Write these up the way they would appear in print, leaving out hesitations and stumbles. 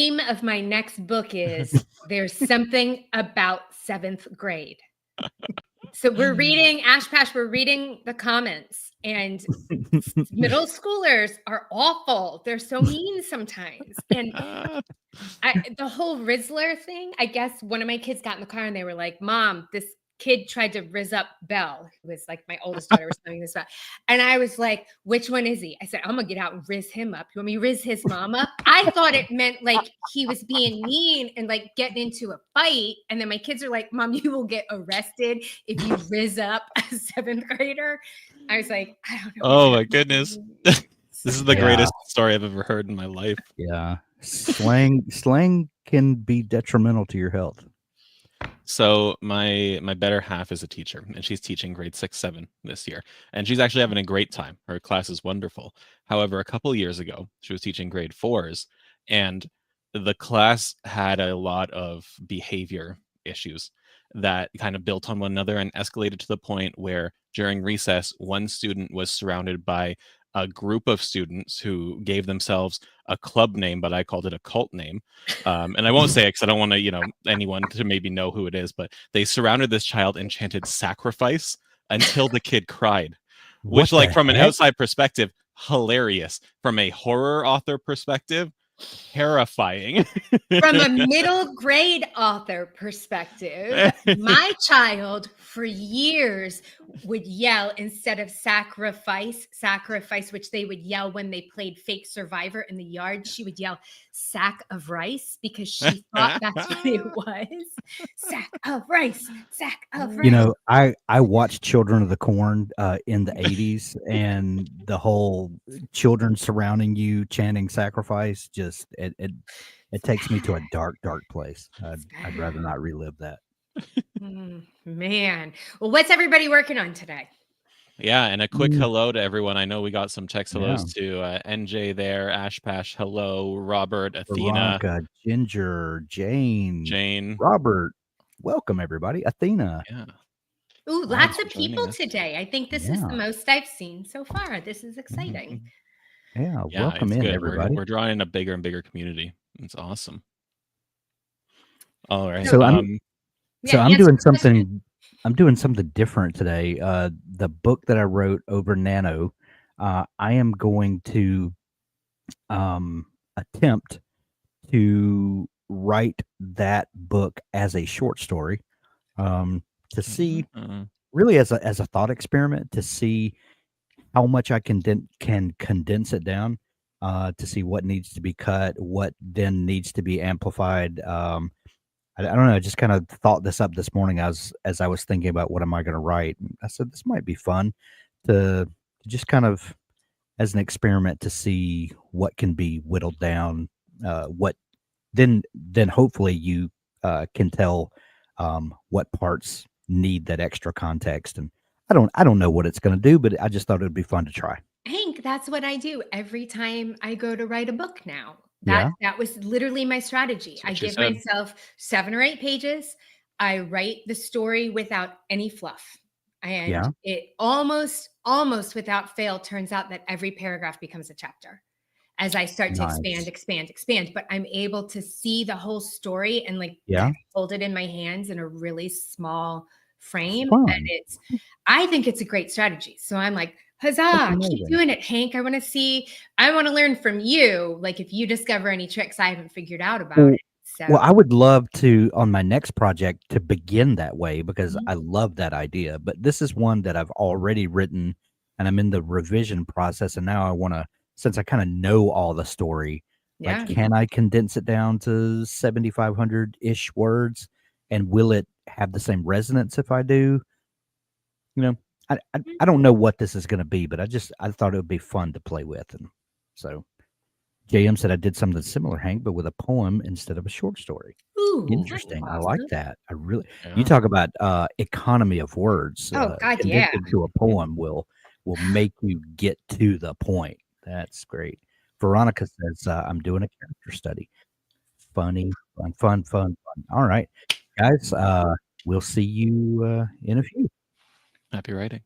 theme of my next book is There's Something About Seventh Grade. So we're reading Ash Pash, we're reading the comments, and middle schoolers are awful. They're so mean sometimes. And the whole Rizzler thing, I guess one of my kids got in the car and they were like, Mom, this kid tried to rizz up Belle, who was like my oldest daughter was telling this about. And I was like, which one is he? I said, I'm gonna get out and rizz him up. You want me to rizz his mom up? I thought it meant like he was being mean and like getting into a fight. And then my kids are like, Mom, you will get arrested if you rizz up a seventh grader. I was like, I don't know. Oh my goodness. This is the greatest story I've ever heard in my life. Yeah. Slang can be detrimental to your health. So my better half is a teacher, and she's teaching grade 6, 7 this year, and she's actually having a great time. Her class is wonderful. However, a couple years ago, she was teaching grade 4s, and the class had a lot of behavior issues that kind of built on one another and escalated to the point where during recess, one student was surrounded by a group of students who gave themselves a club name, but I called it a cult name. And I won't say it because I don't want to, anyone to maybe know who it is, but they surrounded this child and chanted sacrifice until the kid cried, which like from an outside perspective, hilarious. From a horror author perspective, terrifying. From a middle grade author perspective, my child for years would yell instead of sacrifice, which they would yell when they played fake survivor in the yard. She would yell sack of rice because she thought that's what it was. Sack of rice, sack of rice. I watched Children of the Corn in the 80s, and the whole children surrounding you chanting sacrifice, just it takes me to a dark place. I'd rather not relive that. Man. Well, what's everybody working on today? Yeah, and a quick hello to everyone. I know we got some text hellos to NJ there, Ash Pash, hello, Robert, Athena, Veronica, Ginger, Jane, Robert. Welcome, everybody. Athena. Yeah. Ooh, lots of people today. I think this is the most I've seen so far. This is exciting. Yeah, welcome in, everybody. We're drawing in a bigger and bigger community. It's awesome. All right. So I'm doing something. I'm doing something different today. The book that I wrote over Nano, I am going to attempt to write that book as a short story, to see really as a thought experiment, to see how much I can condense it down, to see what needs to be cut, what then needs to be amplified. I don't know. I just kind of thought this up this morning as I was thinking about what am I going to write. And I said this might be fun to just kind of as an experiment to see what can be whittled down. What then hopefully you can tell what parts need that extra context. And I don't know what it's going to do, but I just thought it would be fun to try. Hank, that's what I do every time I go to write a book now. That was literally my strategy. I give myself 7 or 8 pages. I write the story without any fluff. And it almost without fail turns out that every paragraph becomes a chapter as I start to expand. But I'm able to see the whole story and hold it in my hands in a really small frame. And I think it's a great strategy. So I'm like, huzzah, keep doing it, Hank. I want to learn from you. Like if you discover any tricks I haven't figured out about it. So. Well, I would love to, on my next project, to begin that way because I love that idea. But this is one that I've already written and I'm in the revision process. And now I want to, since I kind of know all the story, like, can I condense it down to 7,500-ish words? And will it have the same resonance if I do? I don't know what this is going to be, but I thought it would be fun to play with. And so JM said I did something similar, Hank, but with a poem instead of a short story. Ooh, interesting. I like that. I really, you talk about economy of words. Oh God, to a poem will make you get to the point. That's great. Veronica says, I'm doing a character study. Funny, fun. All right, guys, we'll see you in a few. Happy writing.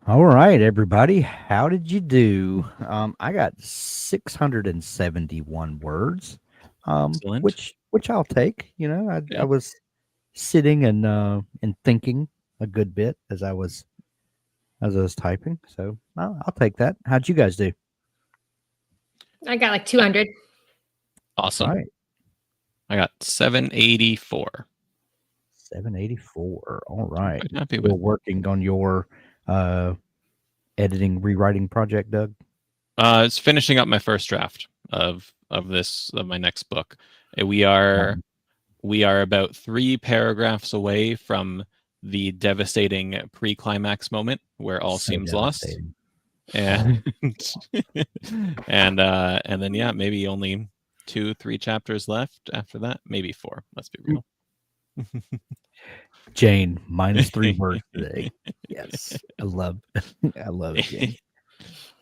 All right, everybody. How did you do? I got 671 words, Excellent. which I'll take. I Yeah. was sitting and thinking a good bit as I was typing, so I'll take that. How'd you guys do? I got like 200. Awesome. Right, I got 784. 784. All I'm right. quite happy Still with. working on your uh, editing rewriting project, Doug. It's finishing up my first draft of my next book. We are about 3 paragraphs away from the devastating pre-climax moment where all So seems lost. devastating. And and then yeah, maybe only 2-3 chapters left after that, maybe 4. Let's be real. Jane, -3 words today. Yes, I love it, Jane.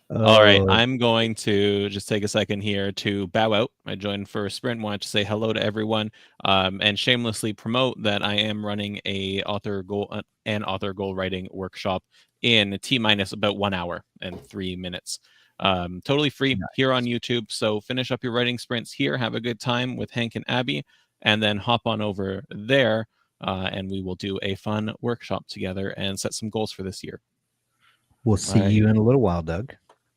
All right, Oh, I'm going to just take a second here to bow out. I joined for a sprint, wanted to say hello to everyone, and shamelessly promote that I am running an author goal writing workshop in T-minus about 1 hour and 3 minutes. Totally free here on YouTube. So finish up your writing sprints here, have a good time with Hank and Abby, and then hop on over there, and we will do a fun workshop together and set some goals for this year. we'll see you in a little while, Doug.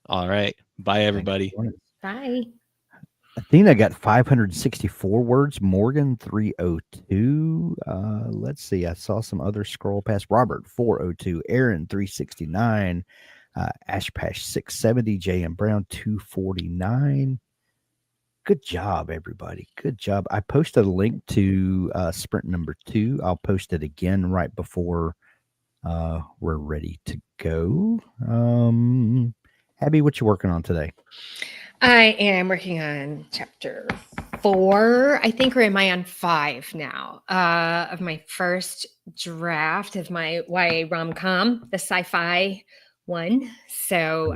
All right. Bye, everybody. Bye. Athena got 564 words. Morgan 302. Let's see. I saw some other scroll past. Robert 402. Aaron 369. Ashpash 670. J.M. Brown 249. Good job, everybody. Good job. I posted a link to sprint number 2. I'll post it again right before we're ready to go. Abby, what you working on today? I am working on chapter 4. I think, or am I on 5 now? Of my first draft of my YA rom-com, the sci-fi one. So,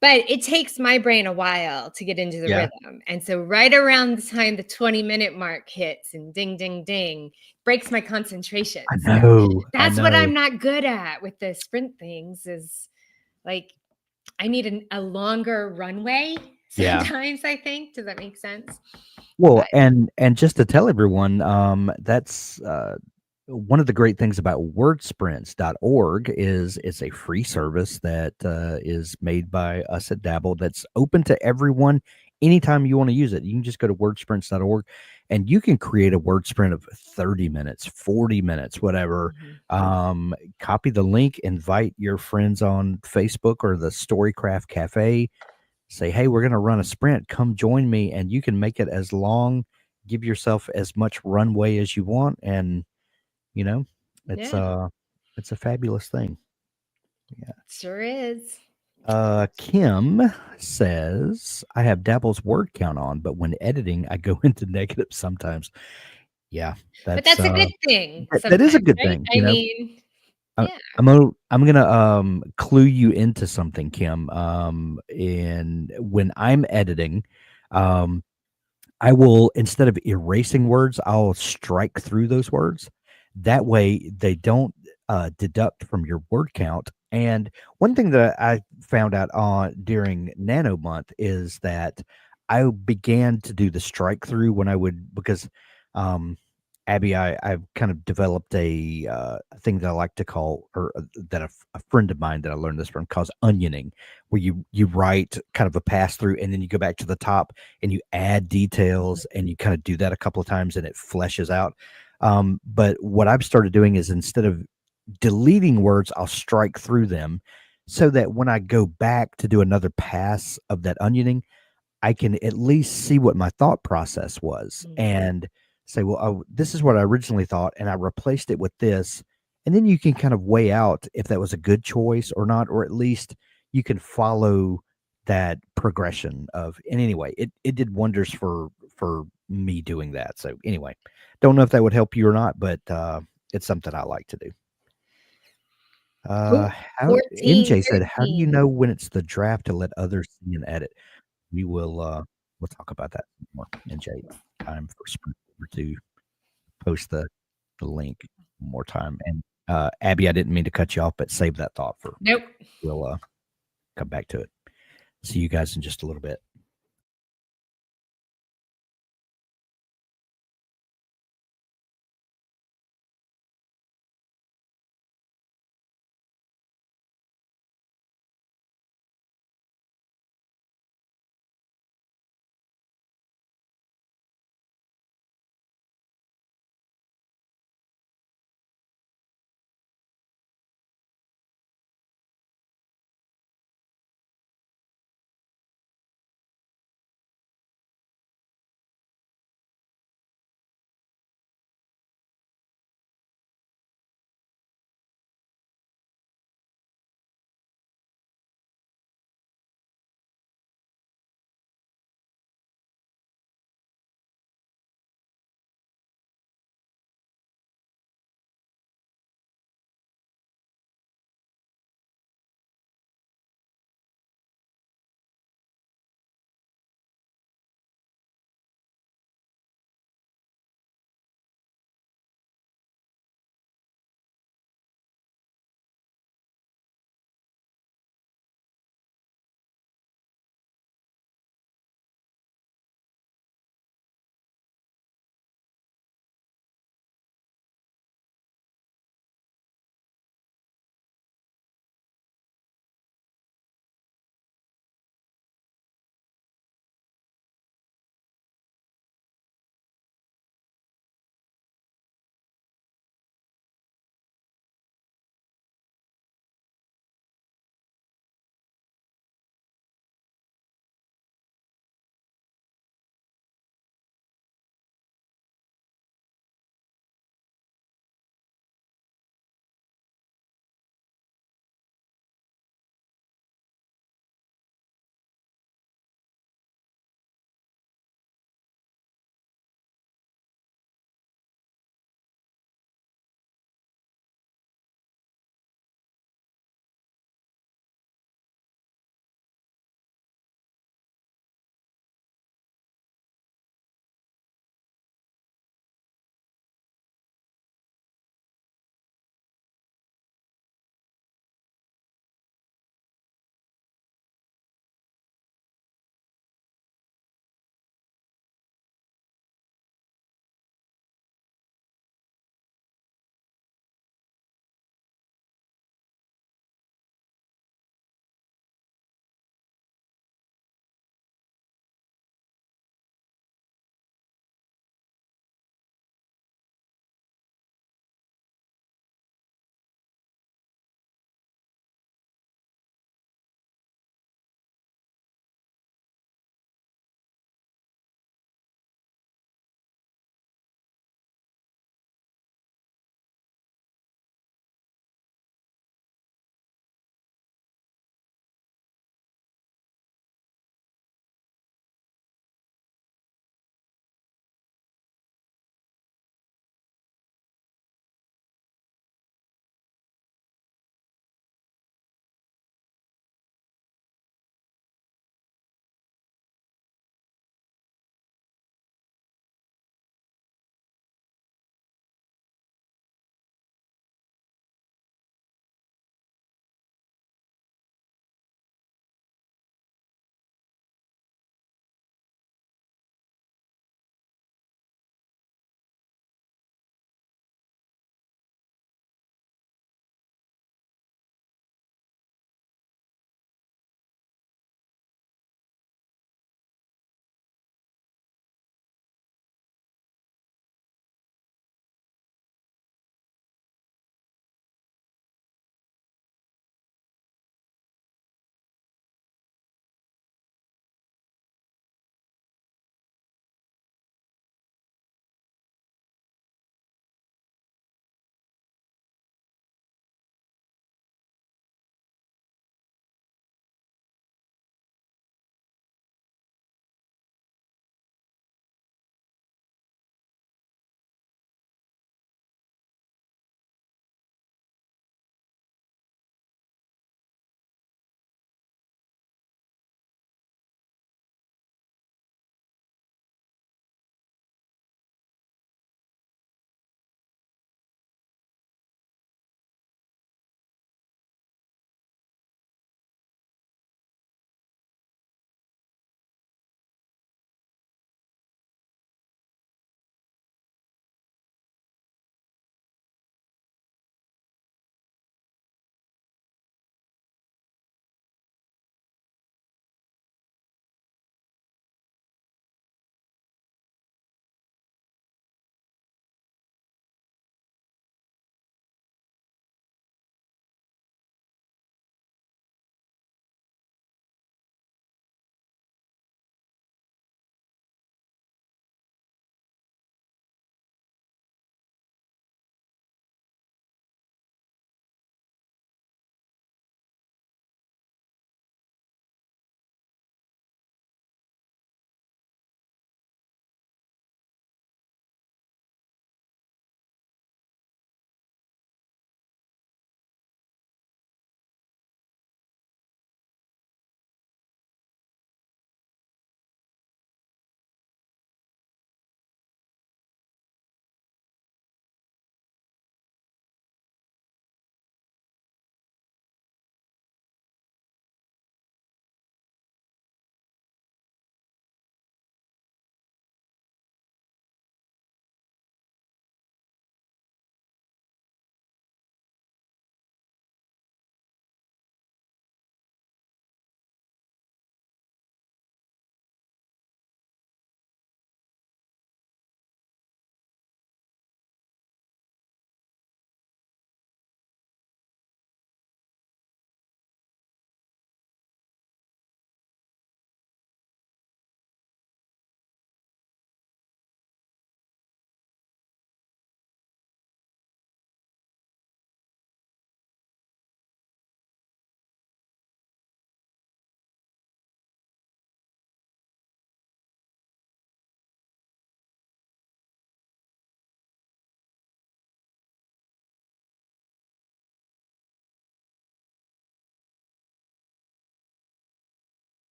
but it takes my brain a while to get into the rhythm. And so right around the time the 20-minute mark hits and ding, ding, ding, breaks my concentration. I know. That's what I'm not good at with the sprint things is like, I need a longer runway sometimes, I think. Does that make sense? Well, and just to tell everyone, that's one of the great things about wordsprints.org is it's a free service that is made by us at Dabble that's open to everyone anytime you want to use it. You can just go to wordsprints.org and you can create a word sprint of 30 minutes, 40 minutes, whatever. Copy the link, invite your friends on Facebook or the Storycraft Cafe. Say, hey, we're going to run a sprint. Come join me, and you can make it as long. Give yourself as much runway as you want, and it's a fabulous thing. Yeah, sure is. Kim says I have Dabble's word count on, but when editing, I go into negative sometimes. Yeah, but that's a good thing. That is a good thing. I mean. Yeah. I'm gonna clue you into something, Kim. And when I'm editing, I will, instead of erasing words, I'll strike through those words. That way they don't deduct from your word count. And one thing that I found out on during Nano Month is that I began to do the strike through when I would, because Abby, I've kind of developed a thing that I like to call, or that a friend of mine that I learned this from calls onioning, where you write kind of a pass through and then you go back to the top and you add details and you kind of do that a couple of times and it fleshes out. But what I've started doing is instead of deleting words, I'll strike through them so that when I go back to do another pass of that onioning, I can at least see what my thought process was and say, well, oh, this is what I originally thought, and I replaced it with this. And then you can kind of weigh out if that was a good choice or not, or at least you can follow that progression of, and anyway, it did wonders for me doing that. So anyway, don't know if that would help you or not, but it's something I like to do. MJ said, how do you know when it's the draft to let others see and edit? We will we'll talk about that more. MJ, time for sprint number 2. Post the link one more time. And Abby, I didn't mean to cut you off, but save that thought for. Nope. We'll come back to it. See you guys in just a little bit.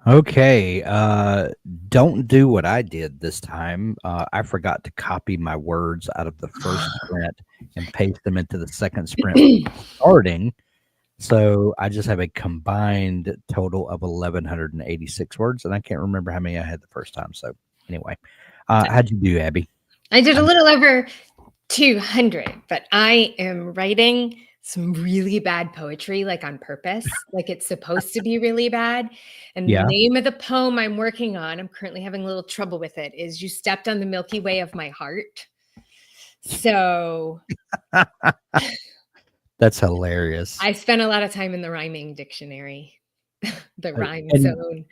Okay, don't do what I did this time. I forgot to copy my words out of the first sprint and paste them into the second sprint starting. So I just have a combined total of 1,186 words, and I can't remember how many I had the first time. So anyway, how'd you do, Abby? I did a little over 200, but I am writing some really bad poetry, like on purpose, like it's supposed to be really bad. And Yeah. the name of the poem I'm working on, I'm currently having a little trouble with it, is You Stepped on the Milky Way of My Heart. So That's hilarious. I spent a lot of time in the rhyming dictionary, the rhyme and, zone.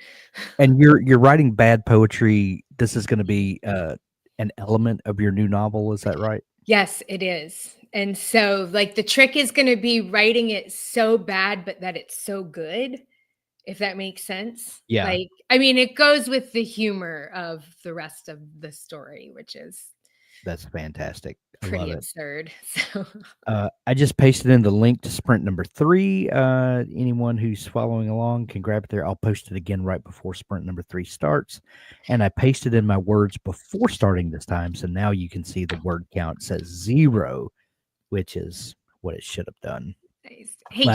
And you're writing bad poetry. This is going to be an element of your new novel. Is that right? Yes, it is. And so like the trick is going to be writing it so bad, but that it's so good, if that makes sense. Yeah. Like, I mean, it goes with the humor of the rest of the story, which is That's fantastic. I pretty love it. absurd. So I just pasted in the link to sprint number 3. Anyone who's following along can grab it there. I'll post it again right before sprint number 3 starts. And I pasted in my words before starting this time. So now you can see the word count says 0, which is what it should have done. nice. Hey,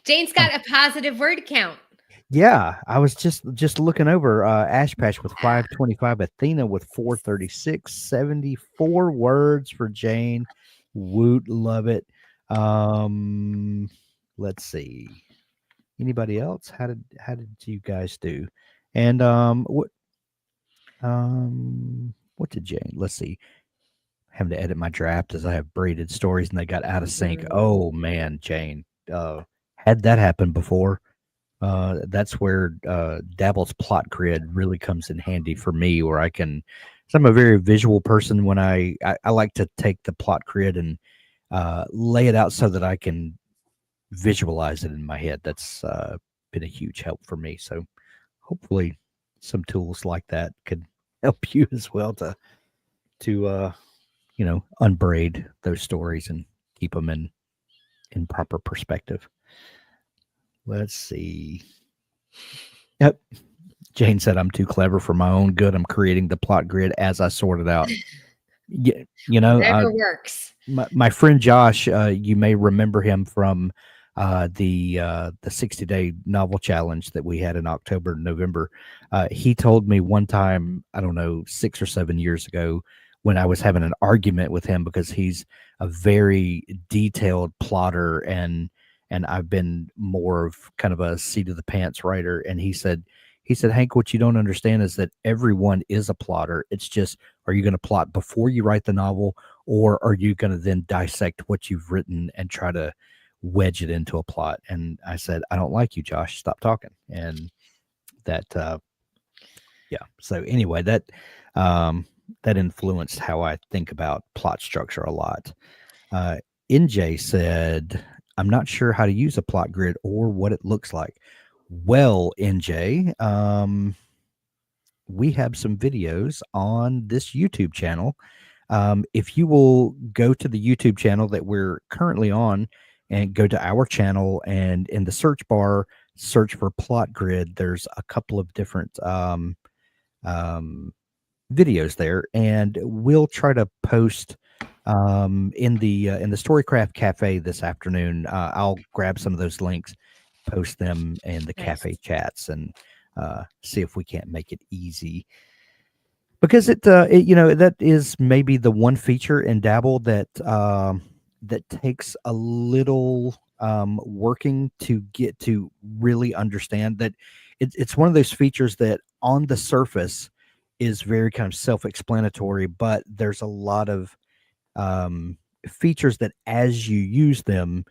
Jane's got a positive word count. Yeah, I was just looking over Ashpash with 525, Athena with 436, 74 words for Jane. Woot, love it. Let's see. Anybody else? How did you guys do? And what did Jane? Let's see. Having to edit my draft as I have braided stories and they got out of sync. Oh man, Jane. Had that happen before. That's where Dabble's plot grid really comes in handy for me, where I can. So I'm a very visual person. When I like to take the plot grid and lay it out so that I can visualize it in my head. That's been a huge help for me. So hopefully, some tools like that could help you as well to unbraid those stories and keep them in proper perspective. Let's see. Yep. Jane said, I'm too clever for my own good. I'm creating the plot grid as I sort it out. Yeah, Whatever works. My friend Josh, you may remember him from the 60-day novel challenge that we had in October and November. He told me one time, I don't know, 6 or 7 years ago, when I was having an argument with him because he's a very detailed plotter and I've been more of kind of a seat of the pants writer. And he said, Hank, what you don't understand is that everyone is a plotter. It's just, are you going to plot before you write the novel, or are you going to then dissect what you've written and try to wedge it into a plot? And I said, I don't like you, Josh. Stop talking. And that, yeah. So anyway, that influenced how I think about plot structure a lot. NJ said, I'm not sure how to use a plot grid or what it looks like. Well, NJ, we have some videos on this YouTube channel. If you will go to the YouTube channel that we're currently on and go to our channel, and in the search bar, search for plot grid, there's a couple of different videos there, and we'll try to post in the Storycraft Cafe this afternoon. I'll grab some of those links, post them in the cafe chats, and see if we can't make it easy, because it that is maybe the one feature in Dabble that that takes a little working to get to really understand. That it's one of those features that on the surface is very kind of self-explanatory, but there's a lot of features that as you use them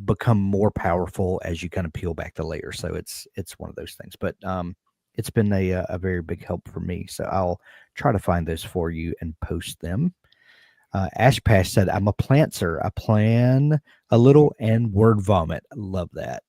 become more powerful as you kind of peel back the layer. So it's one of those things, but it's been a very big help for me. So I'll try to find those for you and post them. Ashpash said, I'm a plantser. I plan a little and word vomit. I love that.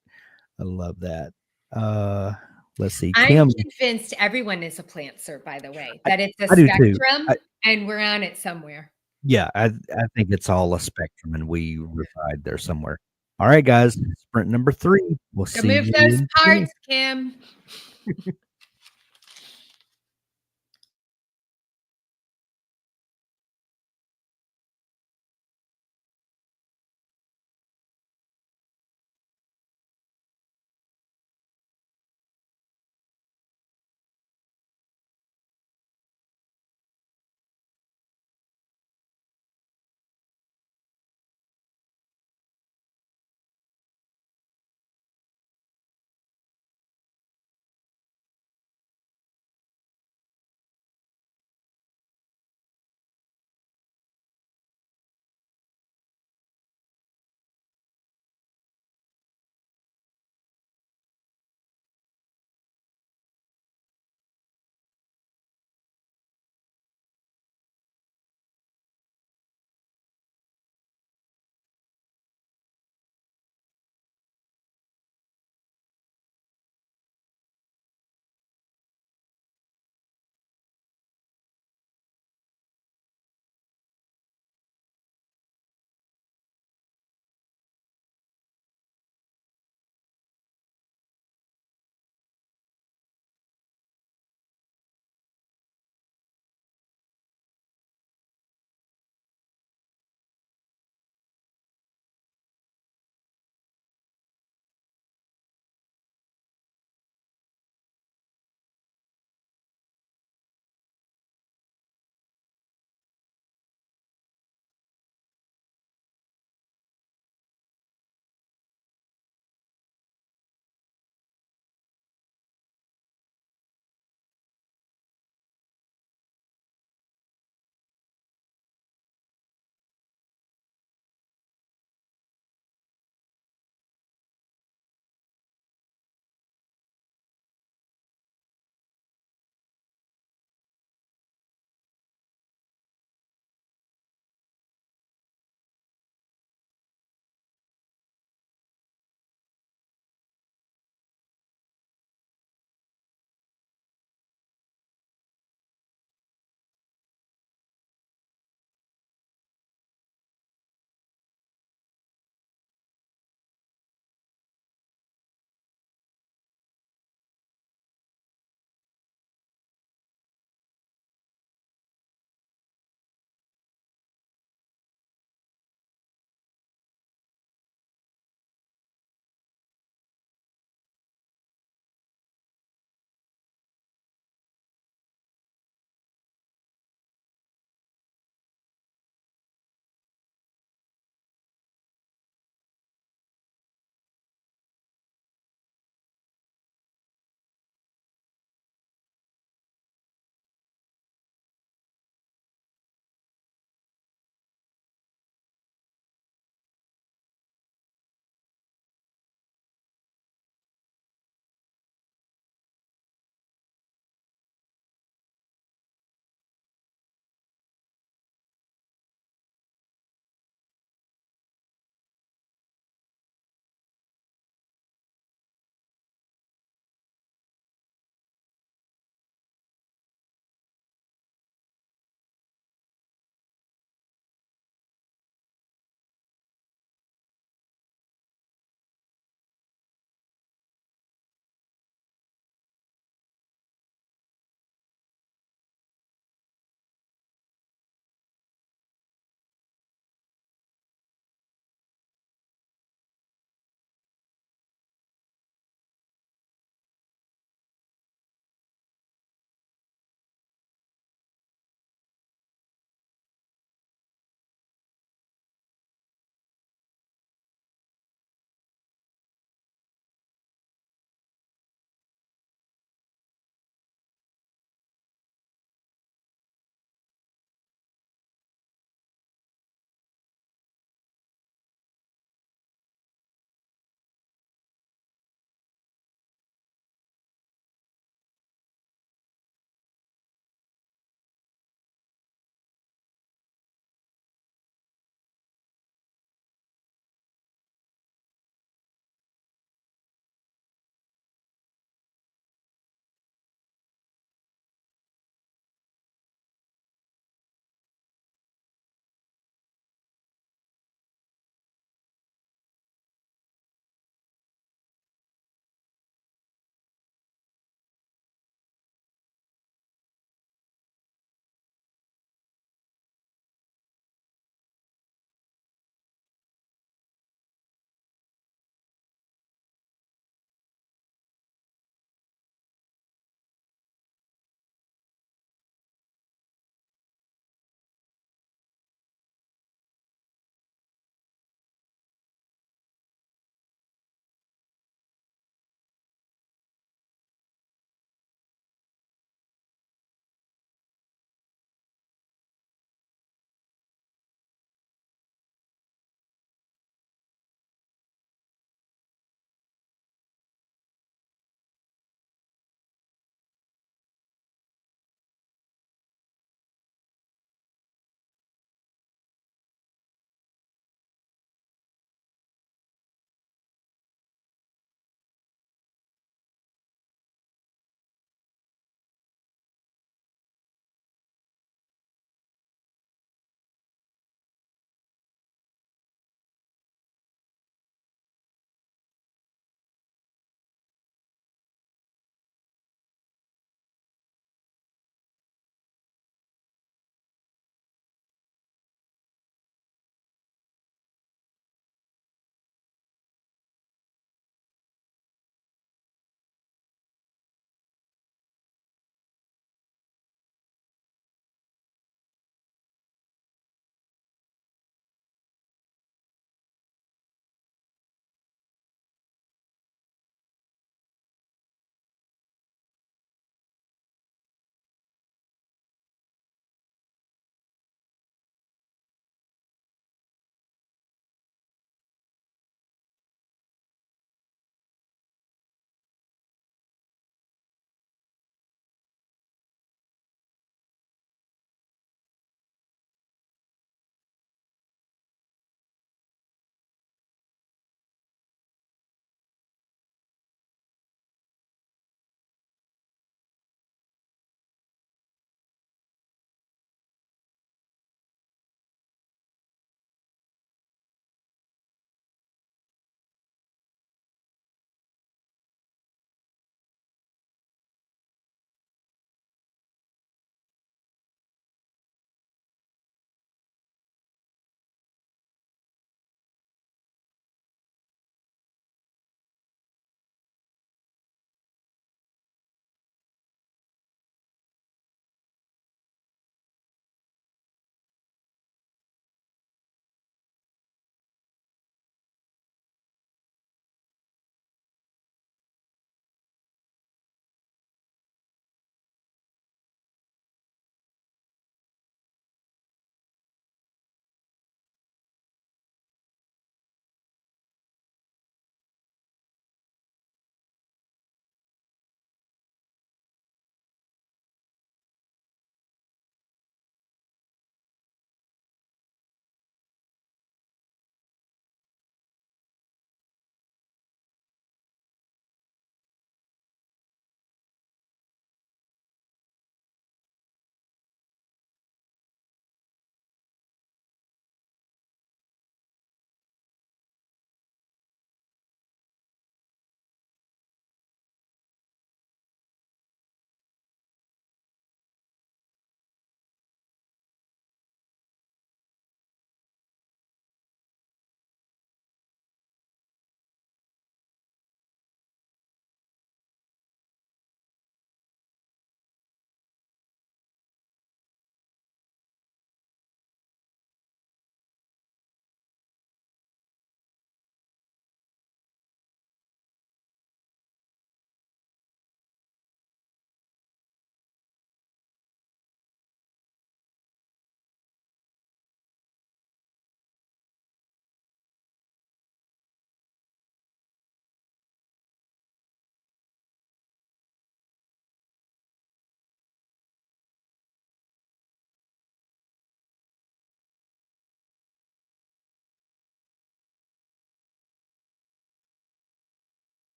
Let's see. I'm convinced everyone is a plantser, by the way, that it's a I do spectrum too. and we're on it somewhere. Yeah, I think it's all a spectrum and we reside there somewhere. All right, guys, sprint number 3. We'll see you. Move those parts, Kim.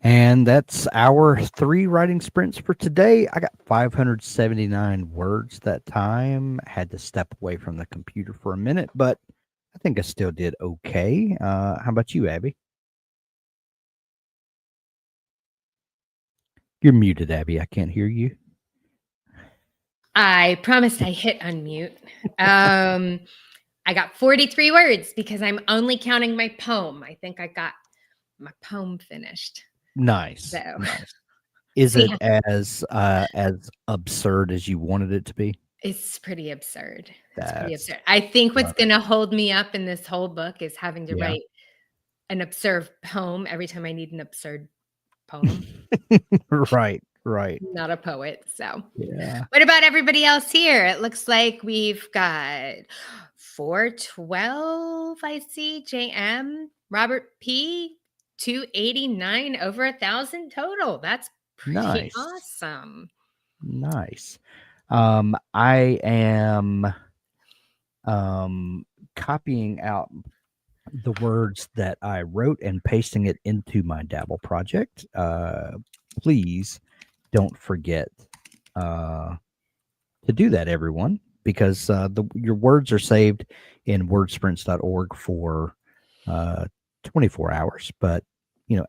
And that's our 3 writing sprints for today. I got 579 words that time. Had to step away from the computer for a minute, but I think I still did okay. How about you, Abby? You're muted, Abby. I can't hear you. I promised I hit unmute. I got 43 words because I'm only counting my poem. I think I got my poem finished. Nice. So, Nice. Is it as absurd as you wanted it to be? It's pretty absurd. It's pretty That's absurd. I think what's going to hold me up in this whole book is having to write an absurd poem every time I need an absurd poem. Right. Not a poet. So, Yeah. what about everybody else here? It looks like we've got 412. I see JM, Robert P, 289, over 1,000 total. That's pretty awesome. Nice. I am copying out the words that I wrote and pasting it into my Dabble project. Please don't forget to do that, everyone, because your words are saved in wordsprints.org for 24 hours, but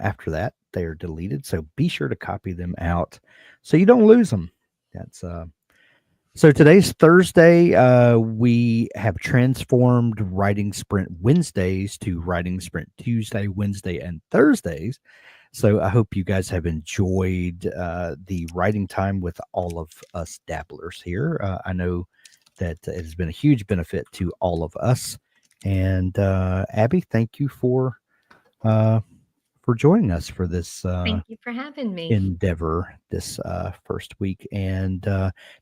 after that they are deleted. So be sure to copy them out so you don't lose them. That's so today's Thursday. We have transformed Writing Sprint Wednesdays to Writing Sprint Tuesday, Wednesday, and Thursdays. So I hope you guys have enjoyed the writing time with all of us dabblers here. I know that it has been a huge benefit to all of us. And Abby, thank you for joining us for this. Thank you for having me. Endeavor this first week, and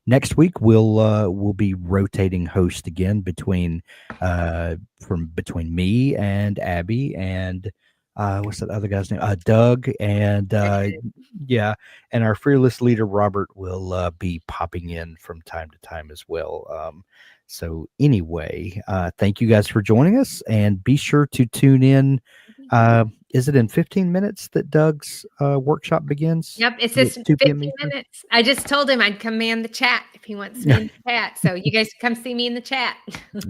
next week we'll be rotating host again between me and Abby and what's that other guy's name? Doug, and and our fearless leader Robert will be popping in from time to time as well. So anyway, thank you guys for joining us, and be sure to tune in. Is it in 15 minutes that Doug's workshop begins? Yep, it's just 15 minutes. I just told him I'd come in the chat if he wants me in the chat. So you guys come see me in the chat.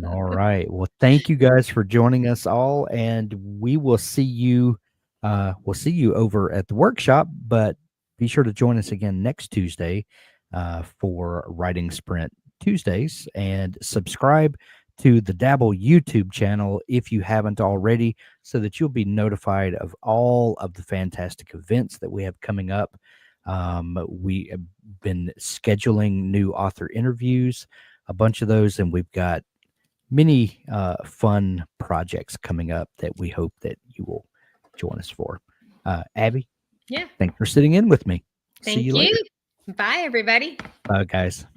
All right. Well, thank you guys for joining us all, and we will see you. We'll see you over at the workshop, but be sure to join us again next Tuesday for Writing Sprint Tuesdays, and subscribe to the Dabble YouTube channel if you haven't already, so that you'll be notified of all of the fantastic events that we have coming up. We have been scheduling new author interviews, a bunch of those, and we've got many fun projects coming up that we hope that you will join us for. Abby, yeah, thanks for sitting in with me. Thank See you later. Bye, everybody. Bye, guys.